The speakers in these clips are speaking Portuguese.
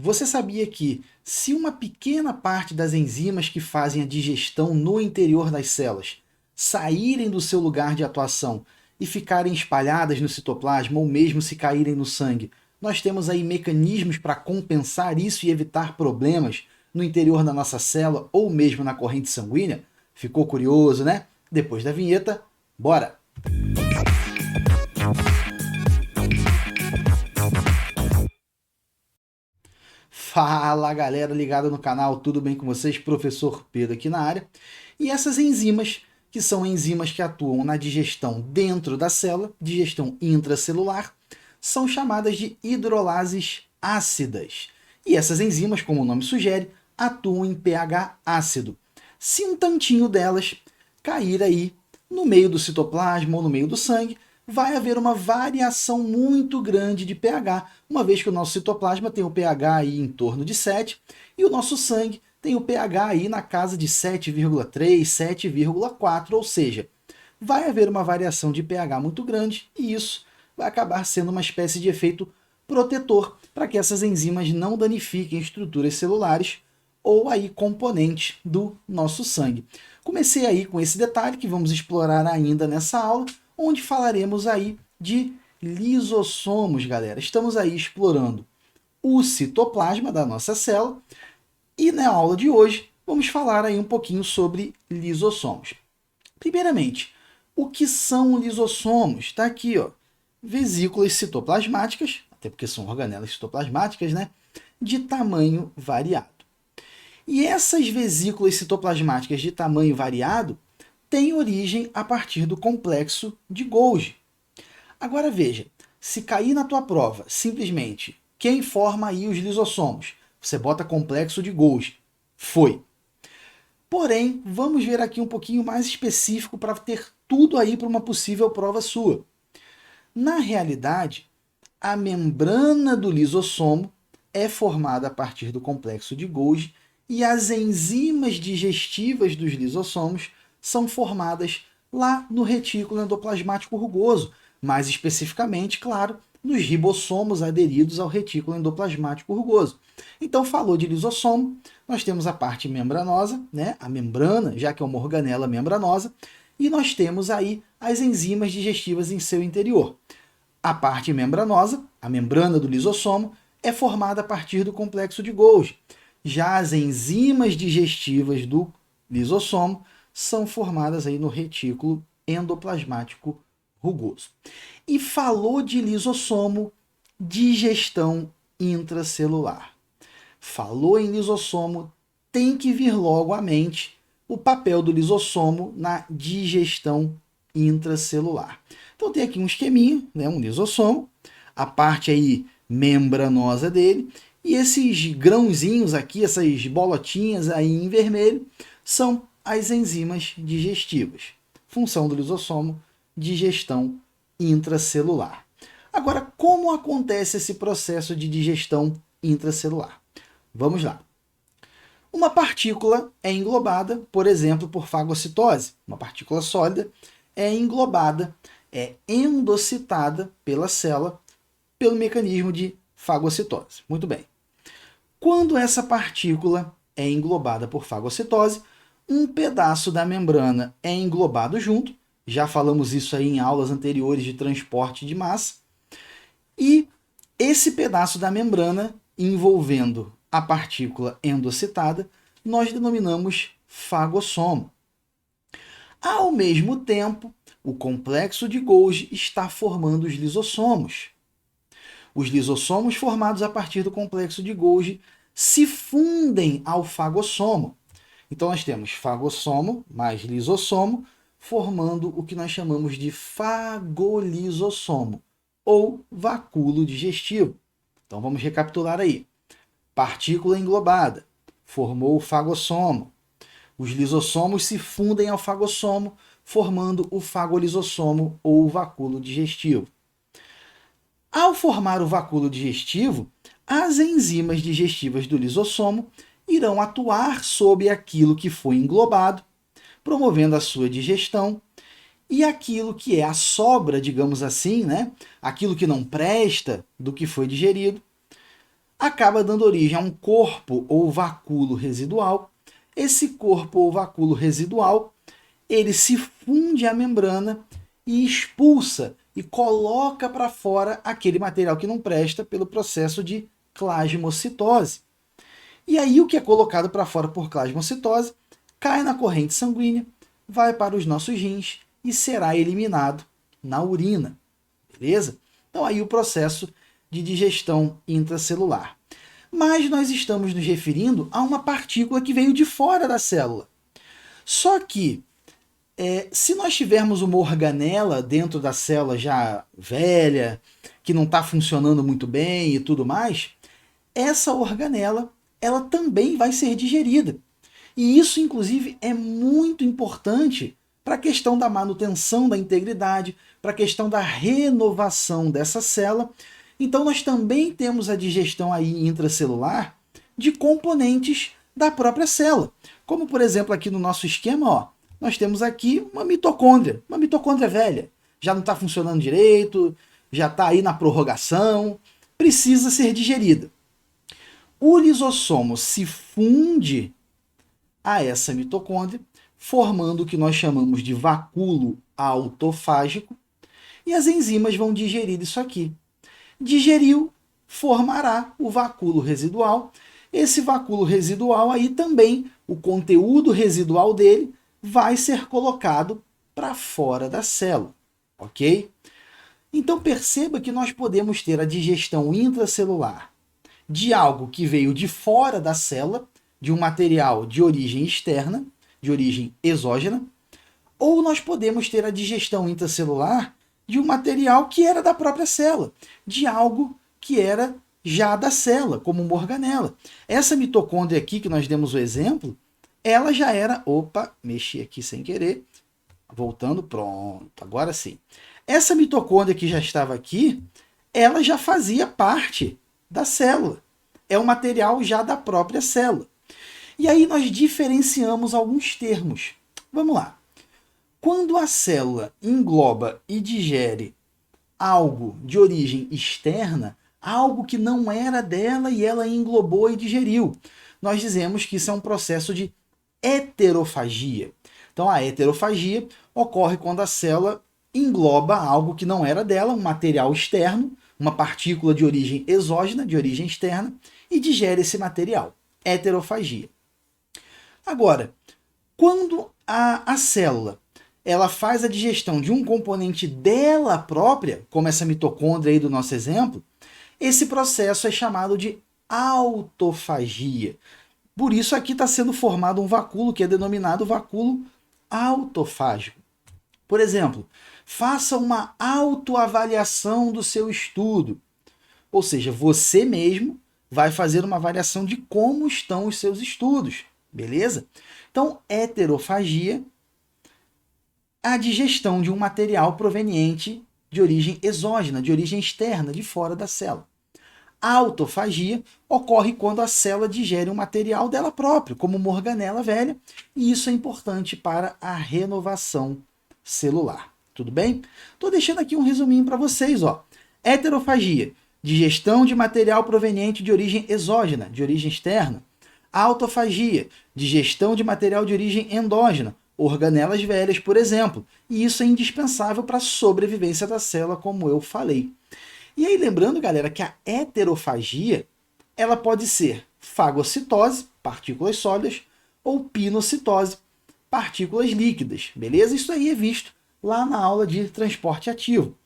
Você sabia que, se uma pequena parte das enzimas que fazem a digestão no interior das células saírem do seu lugar de atuação e ficarem espalhadas no citoplasma ou mesmo se caírem no sangue, nós temos aí mecanismos para compensar isso e evitar problemas no interior da nossa célula ou mesmo na corrente sanguínea? Ficou curioso, né? Depois da vinheta, bora! Fala galera ligada no canal, tudo bem com vocês? Professor Pedro aqui na área. E essas enzimas, que são enzimas que atuam na digestão dentro da célula, digestão intracelular, são chamadas de hidrolases ácidas. E essas enzimas, como o nome sugere, atuam em pH ácido. Se um tantinho delas cair aí no meio do citoplasma ou no meio do sangue, vai haver uma variação muito grande de pH, uma vez que o nosso citoplasma tem o pH aí em torno de 7 e o nosso sangue tem o pH aí na casa de 7,3, 7,4, ou seja, vai haver uma variação de pH muito grande e isso vai acabar sendo uma espécie de efeito protetor para que essas enzimas não danifiquem estruturas celulares ou aí componentes do nosso sangue. Comecei aí com esse detalhe que vamos explorar ainda nessa aula, onde falaremos aí de lisossomos, galera. Estamos aí explorando o citoplasma da nossa célula e na aula de hoje vamos falar aí um pouquinho sobre lisossomos. Primeiramente, o que são lisossomos? Está aqui, ó, vesículas citoplasmáticas, até porque são organelas citoplasmáticas, né, de tamanho variado. E essas vesículas citoplasmáticas de tamanho variado têm origem a partir do complexo de Golgi. Agora veja, se cair na tua prova simplesmente quem forma aí os lisossomos, você bota complexo de Golgi. Foi. Porém, vamos ver aqui um pouquinho mais específico para ter tudo aí para uma possível prova sua. Na realidade, a membrana do lisossomo é formada a partir do complexo de Golgi e as enzimas digestivas dos lisossomos são formadas lá no retículo endoplasmático rugoso, mais especificamente, claro, nos ribossomos aderidos ao retículo endoplasmático rugoso. Então, falou de lisossomo, nós temos a parte membranosa, né, a membrana, já que é uma organela membranosa, e nós temos aí as enzimas digestivas em seu interior. A parte membranosa, a membrana do lisossomo, é formada a partir do complexo de Golgi. Já as enzimas digestivas do lisossomo são formadas aí no retículo endoplasmático rugoso. E falou de lisossomo, digestão intracelular. Falou em lisossomo, tem que vir logo à mente o papel do lisossomo na digestão intracelular. Então tem aqui um esqueminha, né, um lisossomo, a parte aí membranosa dele, e esses grãozinhos aqui, essas bolotinhas aí em vermelho, são as enzimas digestivas. Função do lisossomo, digestão intracelular. Agora, como acontece esse processo de digestão intracelular? Vamos lá. Uma partícula é englobada, por exemplo, por fagocitose. Uma partícula sólida é englobada, é endocitada pela célula pelo mecanismo de fagocitose. Muito bem. Quando essa partícula é englobada por fagocitose, um pedaço da membrana é englobado junto, já falamos isso aí em aulas anteriores de transporte de massa, e esse pedaço da membrana envolvendo a partícula endocitada, nós denominamos fagossomo. Ao mesmo tempo, o complexo de Golgi está formando os lisossomos. Os lisossomos formados a partir do complexo de Golgi se fundem ao fagossomo. Então nós temos fagossomo mais lisossomo, formando o que nós chamamos de fagolisossomo, ou vacúolo digestivo. Então vamos recapitular aí. Partícula englobada, formou o fagossomo. Os lisossomos se fundem ao fagossomo, formando o fagolisossomo, ou vacúolo digestivo. Ao formar o vacúolo digestivo, as enzimas digestivas do lisossomo irão atuar sobre aquilo que foi englobado, promovendo a sua digestão, e aquilo que é a sobra, digamos assim, né? Aquilo que não presta do que foi digerido, acaba dando origem a um corpo ou vacúolo residual. Esse corpo ou vacúolo residual, ele se funde à membrana e expulsa e coloca para fora aquele material que não presta pelo processo de plasmocitose. E aí o que é colocado para fora por plasmocitose cai na corrente sanguínea, vai para os nossos rins e será eliminado na urina. Beleza? Então aí o processo de digestão intracelular. Mas nós estamos nos referindo a uma partícula que veio de fora da célula. Só que, se nós tivermos uma organela dentro da célula já velha, que não está funcionando muito bem e tudo mais, essa organela ela também vai ser digerida. E isso, inclusive, é muito importante para a questão da manutenção da integridade, para a questão da renovação dessa célula. Então, nós também temos a digestão aí intracelular de componentes da própria célula. Como, por exemplo, aqui no nosso esquema, ó, nós temos aqui uma mitocôndria velha. Já não está funcionando direito, já está aí na prorrogação, precisa ser digerida. O lisossomo se funde a essa mitocôndria, formando o que nós chamamos de vacúolo autofágico, e as enzimas vão digerir isso aqui. Digeriu, formará o vacúolo residual. Esse vacúolo residual aí também, o conteúdo residual dele vai ser colocado para fora da célula, ok? Então perceba que nós podemos ter a digestão intracelular de algo que veio de fora da célula, de um material de origem externa, de origem exógena, ou nós podemos ter a digestão intracelular de um material que era da própria célula, de algo que era já da célula, como uma organela. Essa mitocôndria aqui que nós demos o exemplo, ela já era... Opa, mexi aqui sem querer. Voltando, pronto, agora sim. Essa mitocôndria que já estava aqui, ela já fazia parte da célula. É um material já da própria célula. E aí nós diferenciamos alguns termos. Vamos lá. Quando a célula engloba e digere algo de origem externa, algo que não era dela e ela englobou e digeriu, nós dizemos que isso é um processo de heterofagia. Então a heterofagia ocorre quando a célula engloba algo que não era dela, um material externo, uma partícula de origem exógena, de origem externa, e digere esse material. Heterofagia. Agora, quando a célula ela faz a digestão de um componente dela própria, como essa mitocôndria aí do nosso exemplo, esse processo é chamado de autofagia. Por isso aqui está sendo formado um vacúolo que é denominado vacúolo autofágico. Por exemplo, faça uma autoavaliação do seu estudo. Ou seja, você mesmo vai fazer uma avaliação de como estão os seus estudos. Beleza? Então, heterofagia, a digestão de um material proveniente de origem exógena, de origem externa, de fora da célula. A autofagia ocorre quando a célula digere um material dela própria, como uma organela velha, e isso é importante para a renovação celular. Tudo bem? Estou deixando aqui um resuminho para vocês. Ó. Heterofagia, digestão de material proveniente de origem exógena, de origem externa. Autofagia, digestão de material de origem endógena, organelas velhas, por exemplo. E isso é indispensável para a sobrevivência da célula, como eu falei. E aí, lembrando, galera, que a heterofagia ela pode ser fagocitose, partículas sólidas, ou pinocitose, partículas líquidas. Beleza? Isso aí é visto lá na aula de transporte ativo.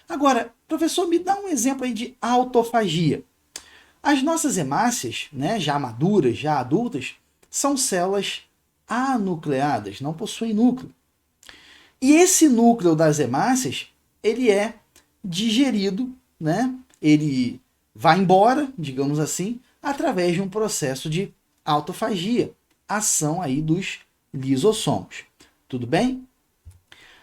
Agora, professor, me dá um exemplo aí de autofagia. As nossas hemácias, né, já maduras, já adultas, são células anucleadas, não possuem núcleo. E esse núcleo das hemácias, ele é digerido, né? Ele vai embora, digamos assim, através de um processo de autofagia, ação aí dos lisossomos. Tudo bem?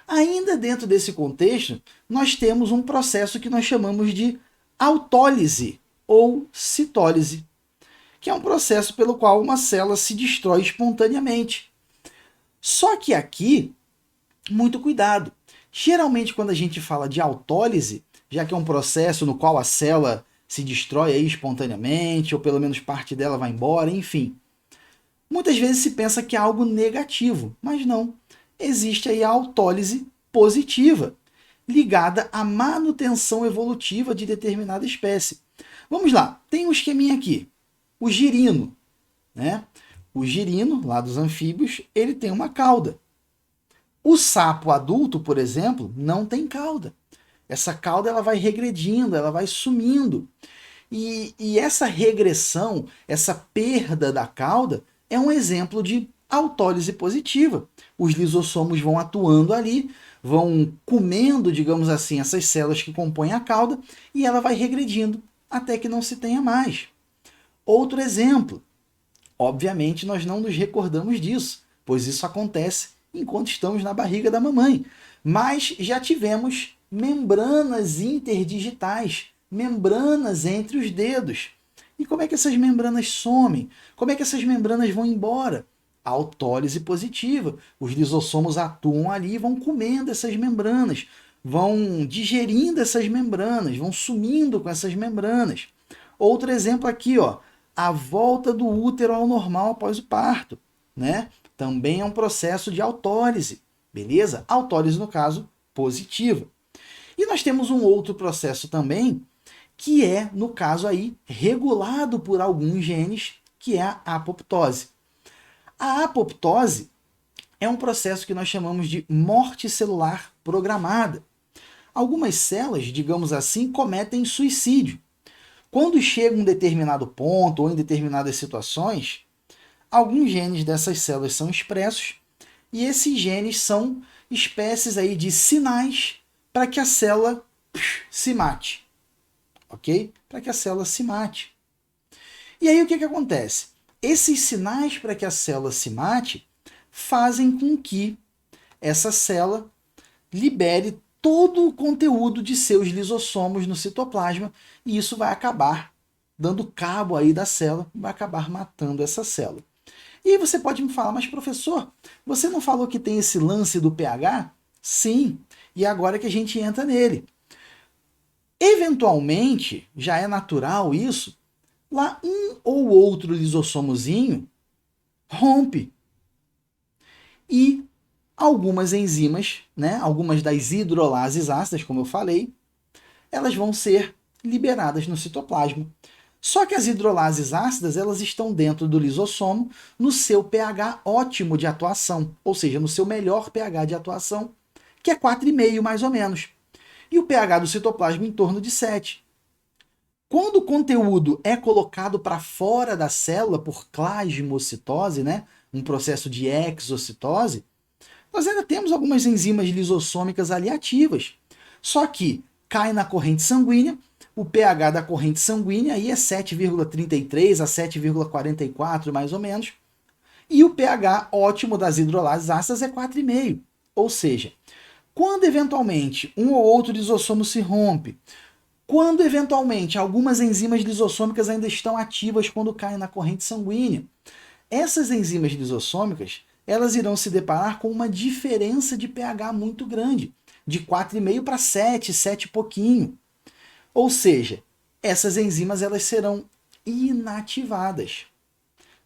Ainda dentro desse contexto, nós temos um processo que nós chamamos de autólise ou citólise, que é um processo pelo qual uma célula se destrói espontaneamente. Só que aqui, muito cuidado. Geralmente, quando a gente fala de autólise, já que é um processo no qual a célula se destrói aí espontaneamente, ou pelo menos parte dela vai embora, enfim. Muitas vezes se pensa que é algo negativo, mas não. Existe aí a autólise positiva, ligada à manutenção evolutiva de determinada espécie. Vamos lá, tem um esqueminha aqui. O girino, né? O girino, lá dos anfíbios, ele tem uma cauda. O sapo adulto, por exemplo, não tem cauda. Essa cauda ela vai regredindo, ela vai sumindo. E essa regressão, essa perda da cauda, é um exemplo de autólise positiva. Os lisossomos vão atuando ali, vão comendo, digamos assim, essas células que compõem a cauda, e ela vai regredindo até que não se tenha mais. Outro exemplo, obviamente nós não nos recordamos disso, pois isso acontece enquanto estamos na barriga da mamãe, mas já tivemos membranas interdigitais, membranas entre os dedos. E como é que essas membranas somem? Como é que essas membranas vão embora? A autólise positiva. Os lisossomos atuam ali e vão comendo essas membranas, vão digerindo essas membranas, vão sumindo com essas membranas. Outro exemplo aqui, ó, a volta do útero ao normal após o parto, né? Também é um processo de autólise, beleza? Autólise, no caso, positiva. E nós temos um outro processo também, que é, no caso aí, regulado por alguns genes, que é a apoptose. A apoptose é um processo que nós chamamos de morte celular programada. Algumas células, digamos assim, cometem suicídio. Quando chega a um determinado ponto ou em determinadas situações, alguns genes dessas células são expressos e esses genes são espécies aí de sinais para que a célula se mate. Ok? Para que a célula se mate. E aí o que acontece? Esses sinais para que a célula se mate fazem com que essa célula libere todo o conteúdo de seus lisossomos no citoplasma e isso vai acabar dando cabo aí da célula, vai acabar matando essa célula. E aí você pode me falar, mas professor, você não falou que tem esse lance do pH? Sim, e agora que a gente entra nele. Eventualmente, já é natural isso, lá um ou outro lisossomozinho rompe. E algumas enzimas, né, algumas das hidrolases ácidas, como eu falei, elas vão ser liberadas no citoplasma. Só que as hidrolases ácidas, elas estão dentro do lisossomo no seu pH ótimo de atuação, ou seja, no seu melhor pH de atuação, que é 4,5 mais ou menos. E o pH do citoplasma em torno de 7. Quando o conteúdo é colocado para fora da célula por plasmocitose, né, um processo de exocitose, nós ainda temos algumas enzimas lisossômicas ali ativas. Só que cai na corrente sanguínea, o pH da corrente sanguínea aí é 7,33 a 7,44 mais ou menos, e o pH ótimo das hidrolases ácidas é 4,5. Ou seja, quando eventualmente um ou outro lisossomo se rompe, quando eventualmente algumas enzimas lisossômicas ainda estão ativas quando caem na corrente sanguínea, essas enzimas lisossômicas elas irão se deparar com uma diferença de pH muito grande, de 4,5 para 7, 7 e pouquinho. Ou seja, essas enzimas elas serão inativadas.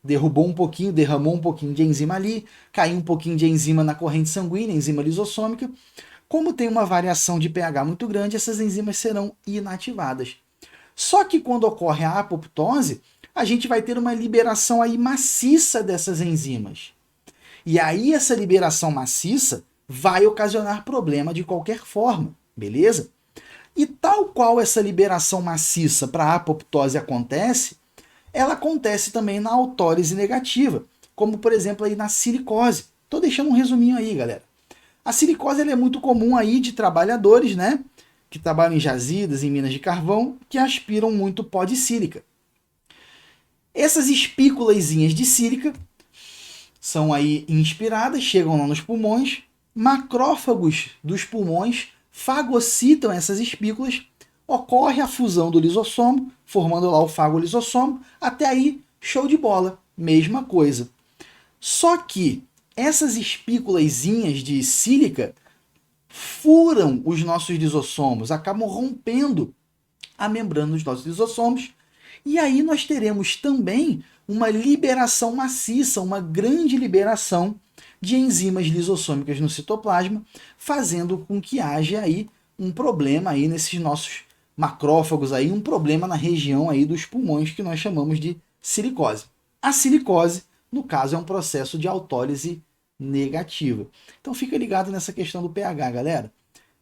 Derrubou um pouquinho, derramou um pouquinho de enzima ali, caiu um pouquinho de enzima na corrente sanguínea, enzima lisossômica. Como tem uma variação de pH muito grande, essas enzimas serão inativadas. Só que quando ocorre a apoptose, a gente vai ter uma liberação aí maciça dessas enzimas. E aí essa liberação maciça vai ocasionar problema de qualquer forma, beleza? E tal qual essa liberação maciça para a apoptose acontece, ela acontece também na autólise negativa, como por exemplo aí na silicose. Estou deixando um resuminho aí, galera. A silicose ela é muito comum aí de trabalhadores, né, que trabalham em jazidas, em minas de carvão, que aspiram muito pó de sílica. Essas espículazinhas de sílica são aí inspiradas, chegam lá nos pulmões, macrófagos dos pulmões fagocitam essas espículas, ocorre a fusão do lisossomo, formando lá o fagolisossomo, até aí, show de bola, mesma coisa. Só que essas espículazinhas de sílica furam os nossos lisossomos, acabam rompendo a membrana dos nossos lisossomos. E aí nós teremos também uma liberação maciça, uma grande liberação de enzimas lisossômicas no citoplasma, fazendo com que haja aí um problema aí nesses nossos macrófagos aí, um problema na região aí dos pulmões que nós chamamos de silicose. A silicose, no caso, é um processo de autólise negativa. Então fica ligado nessa questão do pH, galera.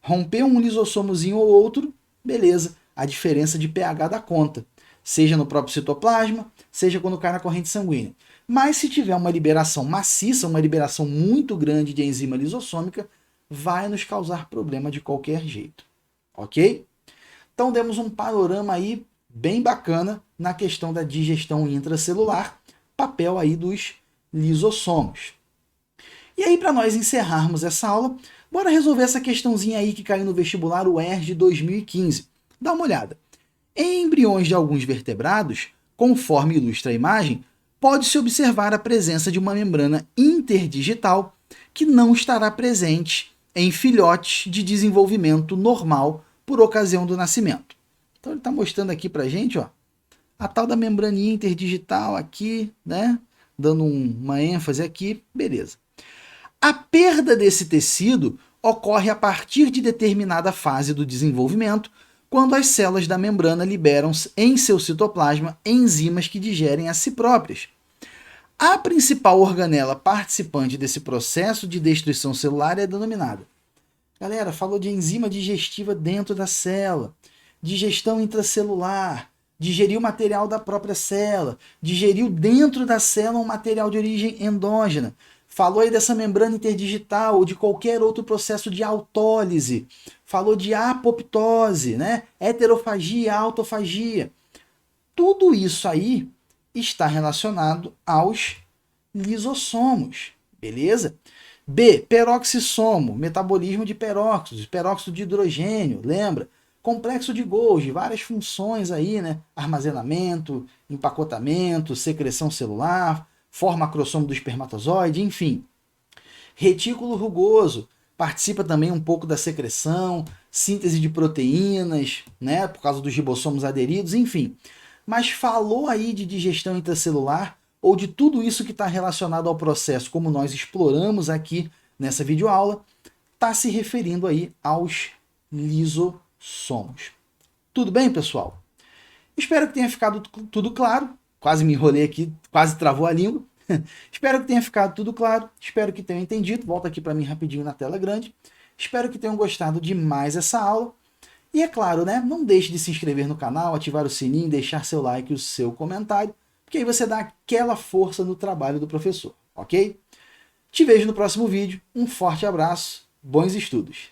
Rompeu um lisossomozinho ou outro, beleza, a diferença de pH dá conta, seja no próprio citoplasma, seja quando cai na corrente sanguínea. Mas se tiver uma liberação maciça, uma liberação muito grande de enzima lisossômica, vai nos causar problema de qualquer jeito, ok? Então demos um panorama aí bem bacana na questão da digestão intracelular, papel aí dos lisossomos. E aí, para nós encerrarmos essa aula, bora resolver essa questãozinha aí que caiu no vestibular UERJ 2015. Dá uma olhada. Em embriões de alguns vertebrados, conforme ilustra a imagem, pode-se observar a presença de uma membrana interdigital que não estará presente em filhotes de desenvolvimento normal por ocasião do nascimento. Então ele está mostrando aqui para a gente, ó, a tal da membraninha interdigital aqui, né? Dando uma ênfase aqui, beleza. A perda desse tecido ocorre a partir de determinada fase do desenvolvimento, quando as células da membrana liberam em seu citoplasma enzimas que digerem a si próprias. A principal organela participante desse processo de destruição celular é denominada. Galera, falou de enzima digestiva dentro da célula, digestão intracelular, digeriu material da própria célula, digeriu dentro da célula um material de origem endógena. Falou aí dessa membrana interdigital ou de qualquer outro processo de autólise. Falou de apoptose, né? Heterofagia, autofagia. Tudo isso aí está relacionado aos lisossomos, beleza? B, peroxissomo, metabolismo de peróxidos, peróxido de hidrogênio, lembra? Complexo de Golgi, várias funções aí, né? Armazenamento, empacotamento, secreção celular, forma acrossomo do espermatozoide, enfim. Retículo rugoso, participa também um pouco da secreção, síntese de proteínas, né? Por causa dos ribossomos aderidos, enfim. Mas falou aí de digestão intracelular ou de tudo isso que está relacionado ao processo, como nós exploramos aqui nessa videoaula, está se referindo aí aos lisossomos. Tudo bem, pessoal? Espero que tenha ficado tudo claro. Quase me enrolei aqui, quase travou a língua. Espero que tenha ficado tudo claro. Espero que tenham entendido. Volta aqui para mim rapidinho na tela grande. Espero que tenham gostado de mais essa aula. E é claro, né? Não deixe de se inscrever no canal, ativar o sininho, deixar seu like e o seu comentário, porque aí você dá aquela força no trabalho do professor, ok? Te vejo no próximo vídeo. Um forte abraço, bons estudos!